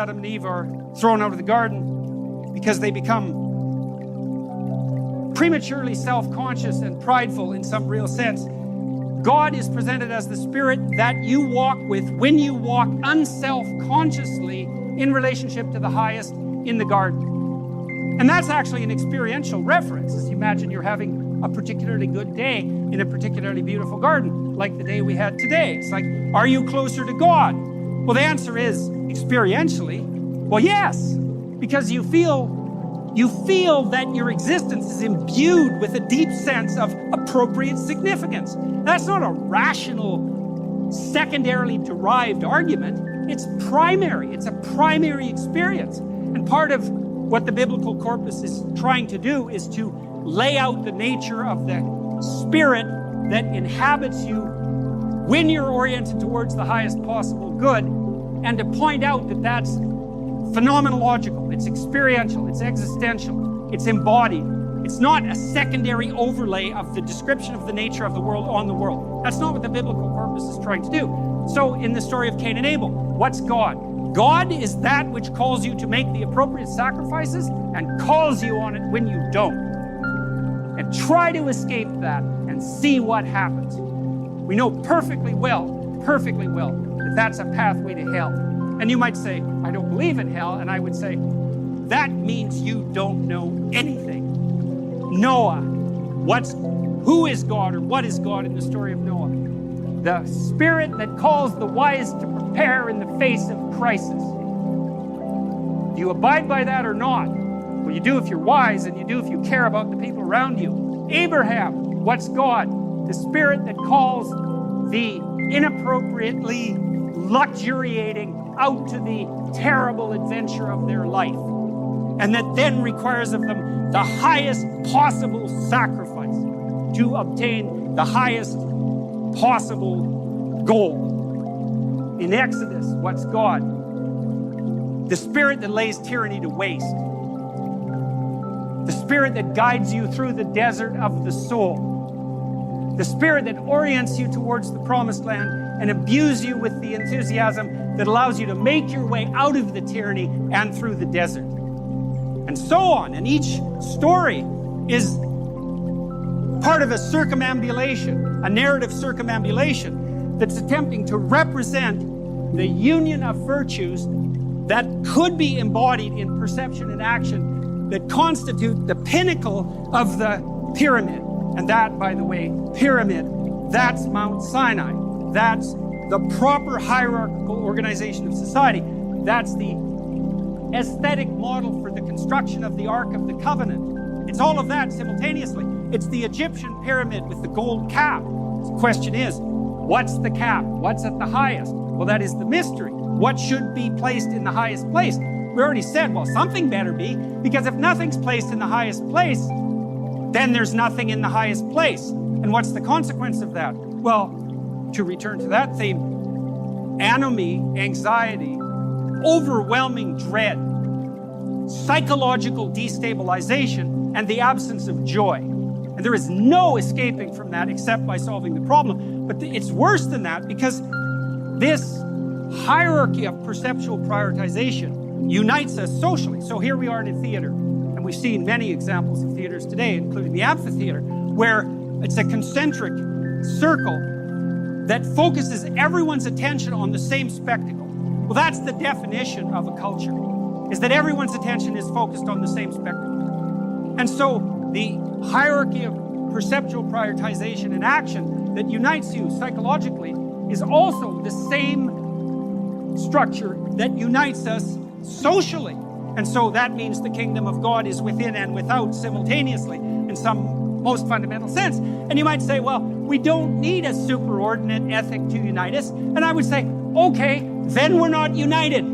Adam and Eve are thrown out of the garden because they become prematurely self-conscious and prideful in some real sense. God is presented as the spirit that you walk with when you walk unself-consciously in relationship to the highest in the garden. And that's actually an experiential reference. As you imagine you're having a particularly good day in a particularly beautiful garden, like the day we had today. It's like, are you closer to God? Well, the answer is experientially, well, yes, because you feel that your existence is imbued with a deep sense of appropriate significance. That's not a rational, secondarily derived argument. It's primary. It's a primary experience. And part of what the biblical corpus is trying to do is to lay out the nature of the spirit that inhabits you when you're oriented towards the highest possible good, and to point out that that's phenomenological, it's experiential, it's existential, it's embodied. It's not a secondary overlay of the description of the nature of the world on the world. That's not what the biblical corpus is trying to do. So in the story of Cain and Abel, what's God? God is that which calls you to make the appropriate sacrifices and calls you on it when you don't. And try to escape that and see what happens. We know perfectly well, that that's a pathway to hell. And you might say, I don't believe in hell. And I would say, that means you don't know anything. Noah, who is God or what is God in the story of Noah? The spirit that calls the wise to prepare in the face of crisis. Do you abide by that or not? Well, you do if you're wise, and you do if you care about the people around you. Abraham, what's God? The spirit that calls the inappropriately luxuriating out to the terrible adventure of their life, and that then requires of them the highest possible sacrifice to obtain the highest possible goal. In Exodus, what's God? The spirit that lays tyranny to waste. The spirit that guides you through the desert of the soul. The spirit that orients you towards the promised land and imbues you with the enthusiasm that allows you to make your way out of the tyranny and through the desert. And so on. And each story is part of a circumambulation, a narrative circumambulation that's attempting to represent the union of virtues that could be embodied in perception and action that constitute the pinnacle of the pyramid. And that, by the way, pyramid, that's Mount Sinai. That's the proper hierarchical organization of society. That's the aesthetic model for the construction of the Ark of the Covenant. It's all of that simultaneously. It's the Egyptian pyramid with the gold cap. The question is, what's the cap? What's at the highest? Well, that is the mystery. What should be placed in the highest place? We already said, well, something better be, because if nothing's placed in the highest place, then there's nothing in the highest place. And what's the consequence of that? Well, to return to that theme, anomie, anxiety, overwhelming dread, psychological destabilization, and the absence of joy. And there is no escaping from that except by solving the problem. But it's worse than that, because this hierarchy of perceptual prioritization unites us socially. So here we are in a theater, and we've seen many examples of theaters today, including the amphitheater, where it's a concentric circle that focuses everyone's attention on the same spectacle. Well, that's the definition of a culture, is that everyone's attention is focused on the same spectacle. And so the hierarchy of perceptual prioritization and action that unites you psychologically is also the same structure that unites us socially. And so that means the kingdom of God is within and without simultaneously in some most fundamental sense. And you might say, well, we don't need a superordinate ethic to unite us. And I would say, okay, then we're not united.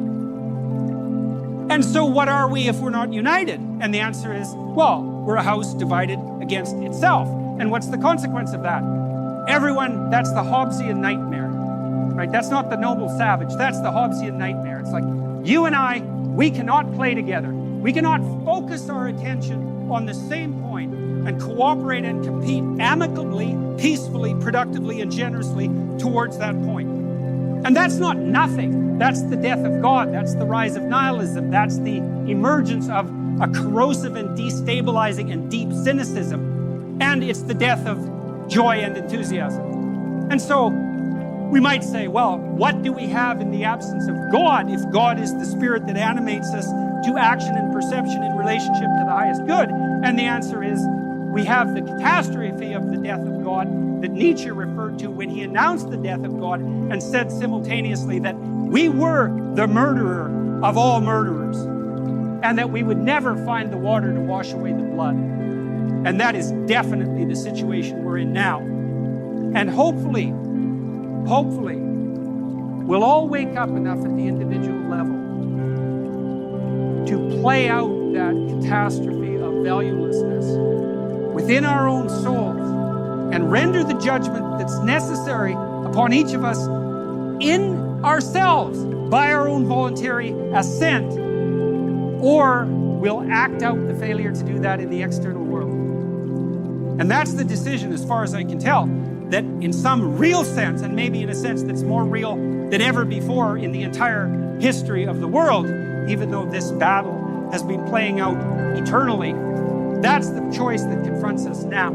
And so what are we if we're not united? And the answer is, well, we're a house divided against itself. And what's the consequence of that? Everyone, that's the Hobbesian nightmare, right? That's not the noble savage. That's the Hobbesian nightmare. It's like, you and I, we cannot play together. We cannot focus our attention on the same point and cooperate and compete amicably, peacefully, productively, and generously towards that point. And that's not nothing. That's the death of God. That's the rise of nihilism. That's the emergence of a corrosive and destabilizing and deep cynicism. And it's the death of joy and enthusiasm. And so we might say, well, what do we have in the absence of God if God is the spirit that animates us to action and perception in relationship to the highest good? And the answer is, we have the catastrophe of the death of God that Nietzsche referred to when he announced the death of God and said simultaneously that we were the murderer of all murderers and that we would never find the water to wash away the blood. And that is definitely the situation we're in now. And hopefully, we'll all wake up enough at the individual level to play out that catastrophe of valuelessness within our own souls and render the judgment that's necessary upon each of us in ourselves by our own voluntary assent, or we'll act out the failure to do that in the external world. And that's the decision, as far as I can tell, that in some real sense, and maybe in a sense that's more real than ever before in the entire history of the world, even though this battle has been playing out eternally, that's the choice that confronts us now.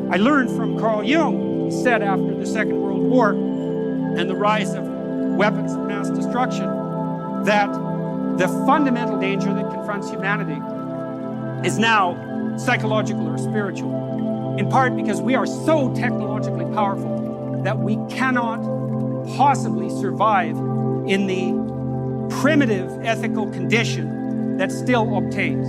I learned from Carl Jung, he said after the Second World War and the rise of weapons of mass destruction, that the fundamental danger that confronts humanity is now psychological or spiritual, in part because we are so technologically powerful that we cannot possibly survive in the primitive ethical condition that still obtains,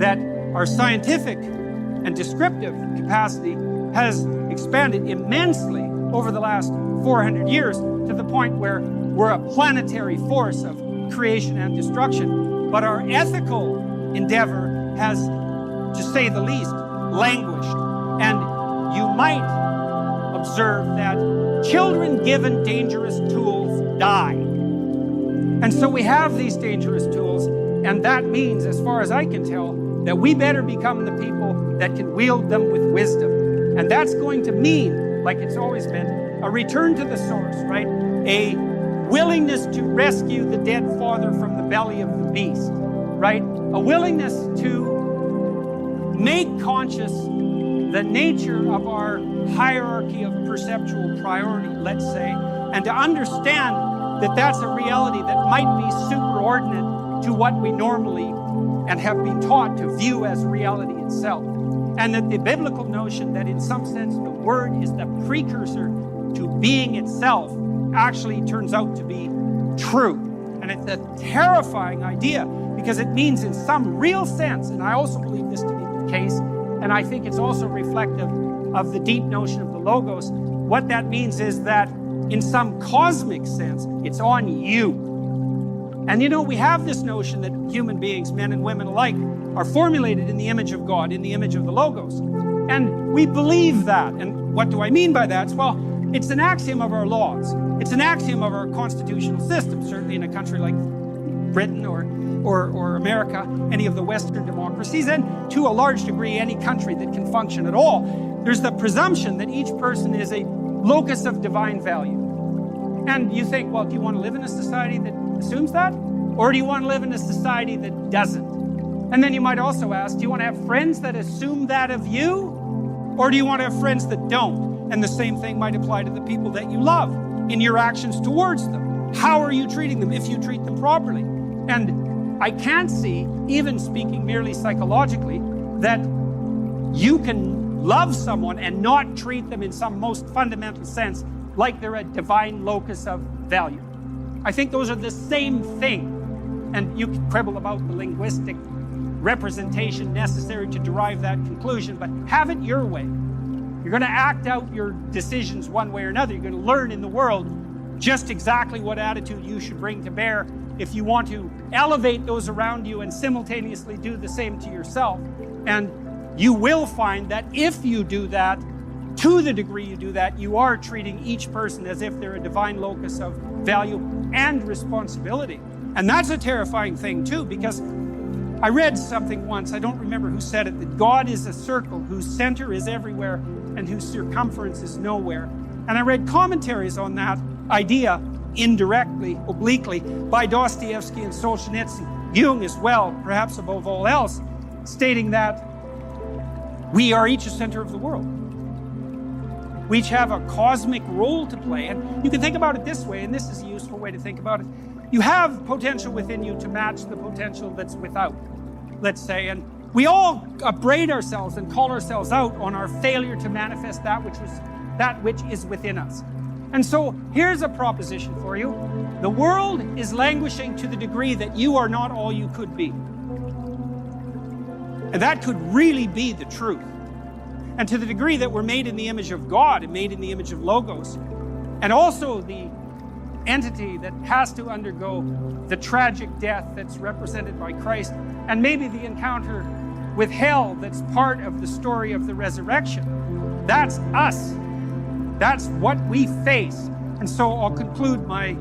that our scientific and descriptive capacity has expanded immensely over the last 400 years to the point where we're a planetary force of creation and destruction. But our ethical endeavor has, to say the least, languished. And you might observe that children given dangerous tools die. And so we have these dangerous tools, and that means, as far as I can tell, that we better become the people that can wield them with wisdom. And that's going to mean, like it's always been, a return to the source, right? A willingness to rescue the dead father from the belly of the beast, right? A willingness to make conscious the nature of our hierarchy of perceptual priority, let's say, and to understand that that's a reality that might be superordinate to what we normally and have been taught to view as reality itself. And that the biblical notion that in some sense the word is the precursor to being itself actually turns out to be true. And it's a terrifying idea because it means in some real sense, and I also believe this to be the case, and I think it's also reflective of the deep notion of the Logos, what that means is that in some cosmic sense, it's on you. And you know, we have this notion that human beings, men and women alike, are formulated in the image of God, in the image of the Logos. And we believe that. And what do I mean by that? Well, it's an axiom of our laws. It's an axiom of our constitutional system, certainly in a country like Britain or America, any of the Western democracies, and to a large degree, any country that can function at all. There's the presumption that each person is a locus of divine value. And you think, well, do you want to live in a society that assumes that? Or do you want to live in a society that doesn't? And then you might also ask, do you want to have friends that assume that of you? Or do you want to have friends that don't? And the same thing might apply to the people that you love in your actions towards them. How are you treating them if you treat them properly? And I can't see, even speaking merely psychologically, that you can love someone and not treat them in some most fundamental sense like they're a divine locus of value. I think those are the same thing. And you can quibble about the linguistic representation necessary to derive that conclusion, but have it your way. You're going to act out your decisions one way or another. You're going to learn in the world just exactly what attitude you should bring to bear if you want to elevate those around you and simultaneously do the same to yourself. And you will find that if you do that, to the degree you do that, you are treating each person as if they're a divine locus of value and responsibility. And that's a terrifying thing too, because I read something once, I don't remember who said it, that God is a circle whose center is everywhere and whose circumference is nowhere. And I read commentaries on that idea indirectly, obliquely, by Dostoevsky and Solzhenitsyn, Jung as well, perhaps above all else, stating that we are each a center of the world. We each have a cosmic role to play. And you can think about it this way, and this is a useful way to think about it. You have potential within you to match the potential that's without, let's say. And we all upbraid ourselves and call ourselves out on our failure to manifest that which is within us. And so here's a proposition for you. The world is languishing to the degree that you are not all you could be. And that could really be the truth. And to the degree that we're made in the image of God and made in the image of Logos, and also the entity that has to undergo the tragic death that's represented by Christ, and maybe the encounter with hell that's part of the story of the resurrection. That's us. That's what we face. And so I'll conclude my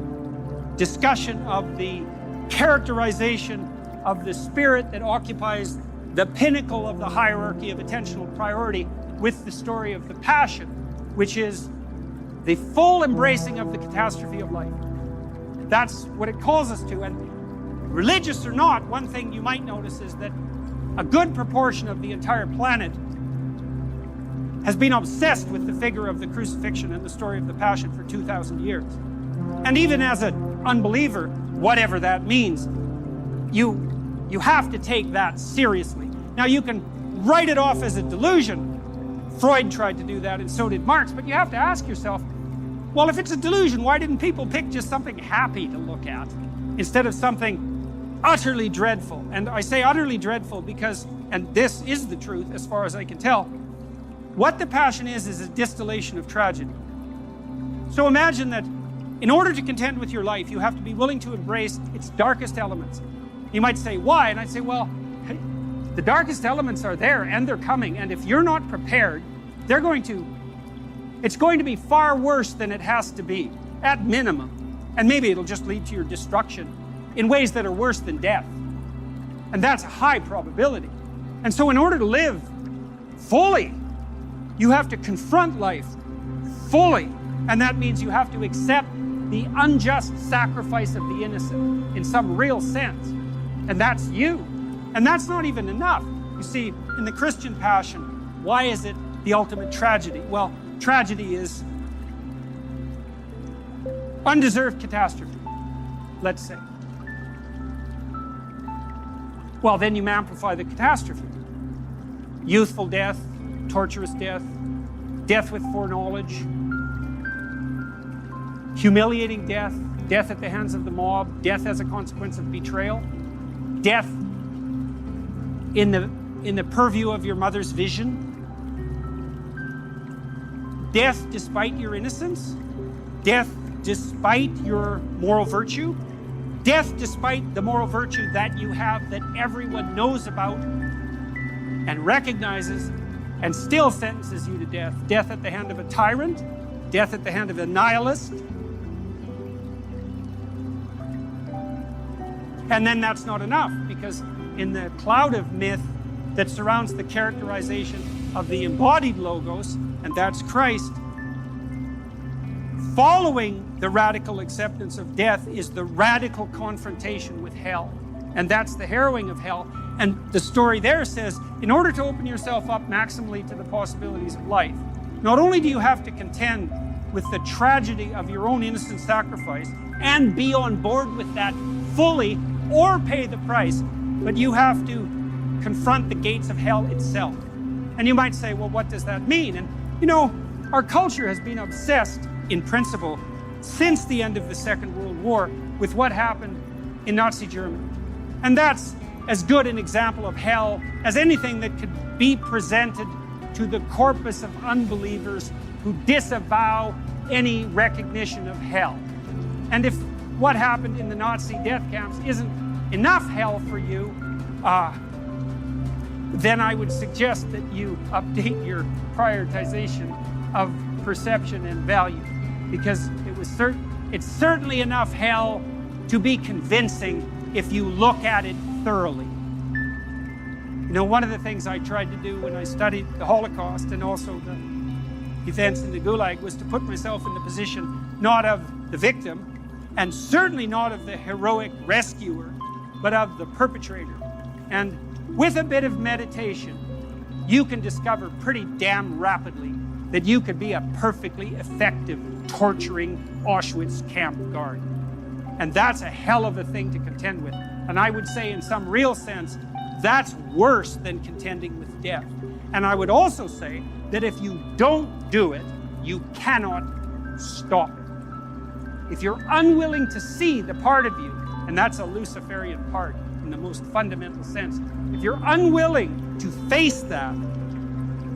discussion of the characterization of the spirit that occupies the pinnacle of the hierarchy of attentional priority with the story of the Passion, which is the full embracing of the catastrophe of life. That's what it calls us to. And religious or not, one thing you might notice is that a good proportion of the entire planet has been obsessed with the figure of the crucifixion and the story of the Passion for 2,000 years. And even as an unbeliever, whatever that means, you have to take that seriously. Now you can write it off as a delusion. Freud tried to do that, and so did Marx, but you have to ask yourself, well, if it's a delusion, why didn't people pick just something happy to look at instead of something utterly dreadful? And I say utterly dreadful because, and this is the truth as far as I can tell, what the Passion is a distillation of tragedy. So imagine that in order to contend with your life, you have to be willing to embrace its darkest elements. You might say, why? And I'd say, well, the darkest elements are there and they're coming, and if you're not prepared, it's going to be far worse than it has to be, at minimum. And maybe it'll just lead to your destruction in ways that are worse than death. And that's a high probability. And so in order to live fully, you have to confront life fully. And that means you have to accept the unjust sacrifice of the innocent in some real sense. And that's you. And that's not even enough. You see, in the Christian Passion, why is it the ultimate tragedy? Well, tragedy is undeserved catastrophe, let's say. Well, then you amplify the catastrophe. Youthful death, torturous death, death with foreknowledge, humiliating death, death at the hands of the mob, death as a consequence of betrayal, death in the purview of your mother's vision, death despite your innocence, death despite your moral virtue, death despite the moral virtue that you have that everyone knows about and recognizes and still sentences you to death. Death at the hand of a tyrant, death at the hand of a nihilist. And then that's not enough, because in the cloud of myth that surrounds the characterization of the embodied Logos, and that's Christ, following the radical acceptance of death is the radical confrontation with hell. And that's the harrowing of hell. And the story there says, in order to open yourself up maximally to the possibilities of life, not only do you have to contend with the tragedy of your own innocent sacrifice and be on board with that fully or pay the price, but you have to confront the gates of hell itself. And you might say, well, what does that mean? And you know, our culture has been obsessed, in principle, since the end of the Second World War with what happened in Nazi Germany. And that's as good an example of hell as anything that could be presented to the corpus of unbelievers who disavow any recognition of hell. And if what happened in the Nazi death camps isn't enough hell for you, then I would suggest that you update your prioritization of perception and value, because it's certainly enough hell to be convincing if you look at it thoroughly. You know, one of the things I tried to do when I studied the Holocaust and also the events in the Gulag was to put myself in the position not of the victim, and certainly not of the heroic rescuer, but of the perpetrator. And with a bit of meditation, you can discover pretty damn rapidly that you could be a perfectly effective, torturing Auschwitz camp guard. And that's a hell of a thing to contend with. And I would say, in some real sense, that's worse than contending with death. And I would also say that if you don't do it, you cannot stop it. If you're unwilling to see the part of you, and that's a Luciferian part in the most fundamental sense, if you're unwilling to face that,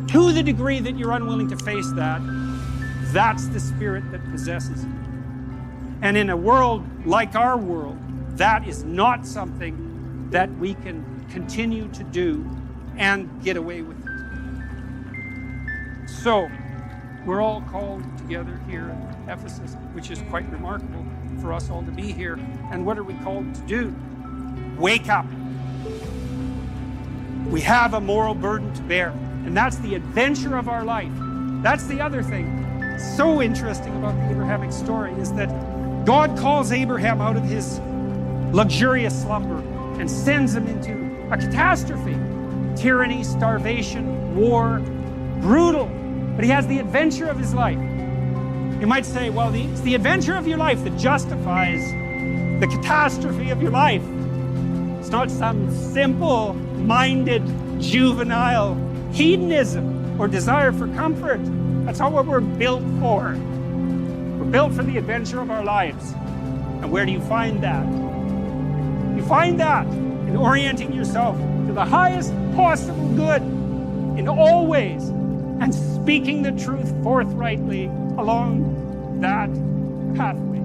to the degree that you're unwilling to face that, that's the spirit that possesses you. And in a world like our world, that is not something that we can continue to do and get away with it. So, we're all called together here at Ephesus, which is quite remarkable for us all to be here. And what are we called to do? Wake up. We have a moral burden to bear, and that's the adventure of our life. That's the other thing so interesting about the Abrahamic story, is that God calls Abraham out of his luxurious slumber and sends him into a catastrophe. Tyranny, starvation, war, brutal. But he has the adventure of his life. You might say, well, it's the adventure of your life that justifies the catastrophe of your life. It's not some simple-minded, juvenile hedonism or desire for comfort. That's not what we're built for. We're built for the adventure of our lives. And where do you find that? You find that in orienting yourself to the highest possible good in all ways, and speaking the truth forthrightly along that pathway.